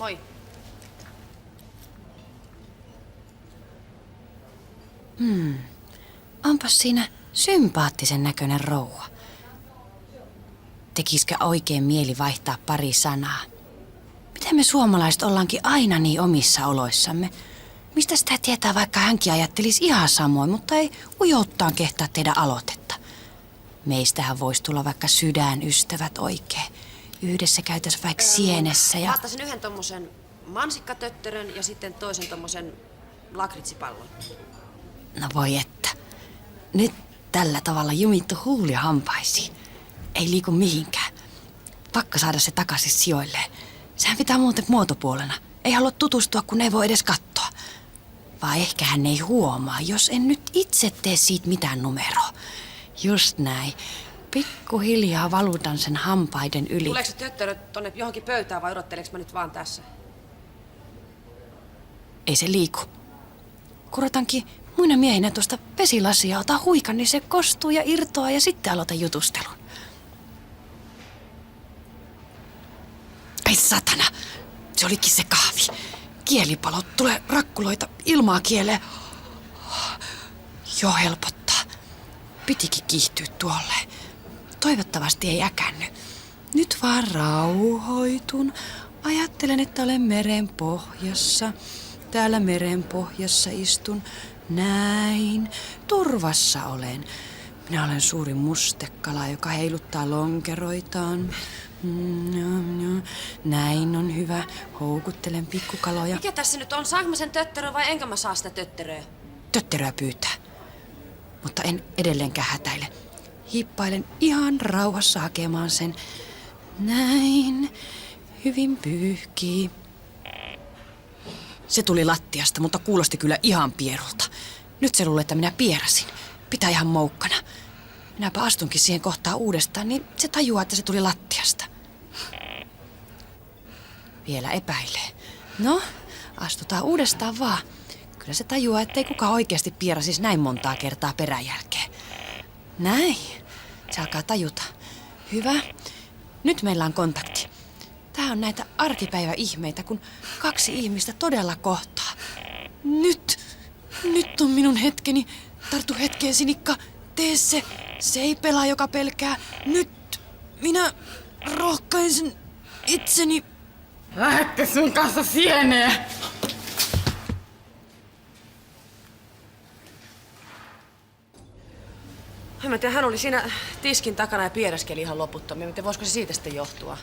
Moi. Onpas siinä sympaattisen näköinen rouva. Tekisikö oikein mieli vaihtaa pari sanaa? Miten me suomalaiset ollaankin aina niin omissa oloissamme? Mistä sitä tietää, vaikka hänkin ajattelisi ihan samoin, mutta ei ujouttaan kehtaa tehdä aloitetta. Meistähän voisi tulla vaikka sydänystävät oikein. Yhdessä käytäisiin vaikka sienessä ja... Mä ottaisin yhden tommosen mansikkatöttörön ja sitten toisen tommosen lakritsipallon. No voi että. Nyt tällä tavalla jumittu huuli hampaisiin. Ei liiku mihinkään. Pakko saada se takaisin sijoilleen. Sehän pitää muuten muotopuolena. Ei halua tutustua, kun ei voi edes katsoa. Vai ehkä hän ei huomaa, jos en nyt itse tee siitä mitään numeroa. Just näin. Pikkuhiljaa valutan sen hampaiden yli. Tuleeko se töttörö tonne johonkin pöytään vai odotteleeko mä nyt vaan tässä? Ei se liiku. Kurotankin muina miehinä tuosta vesilasia, ota huikan, niin se kostuu ja irtoaa ja sitten aloita jutustelun. Ai satana, se olikin se kahvi. Kielipalot, tulee rakkuloita, ilmaa kieleen. Jo helpottaa. Pitikin kiihtyä tuolle. Toivottavasti ei äkänny. Nyt vaan rauhoitun. Ajattelen, että olen meren pohjassa. Täällä meren pohjassa istun. Näin. Turvassa olen. Minä olen suuri mustekala, joka heiluttaa lonkeroitaan. Näin on hyvä. Houkuttelen pikkukaloja. Mikä tässä nyt on? Saanko mä sen töttörön vai enkä mä saa sitä töttöröä? Tötteröä pyytää. Mutta en edelleenkään hätäile. Hiippailen ihan rauhassa hakemaan sen. Näin. Hyvin pyyhkii. Se tuli lattiasta, mutta kuulosti kyllä ihan pierulta. Nyt se luulee, että minä pierasin. Pitää ihan moukkana. Minäpä astunkin siihen kohtaan uudestaan, niin se tajuaa, että se tuli lattiasta. Vielä epäilee. No, astutaan uudestaan vaan. Kyllä se tajuaa, ettei kukaan oikeasti pierasisi näin montaa kertaa peräjälkeen. Näin. Se alkaa tajuta. Hyvä. Nyt meillä on kontakti. Tää on näitä arkipäiväihmeitä, kun kaksi ihmistä todella kohtaa. Nyt on minun hetkeni. Tartu hetkeen, Sinikka. Tee se. Se ei pelaa, joka pelkää. Nyt minä rohkaisen itseni. Lähette sun kanssa sieneen. En mä tiedä, hän oli siinä tiskin takana ja piereskeli ihan loputtomia. Mutta voisiko se siitä sitten johtua?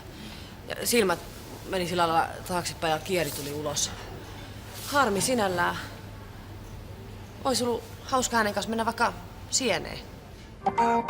Ja silmät meni sillä lailla taaksepäin ja kieri tuli ulos. Harmi sinällään. Ois ollut hauska hänen kanssa mennä vaikka sieneen.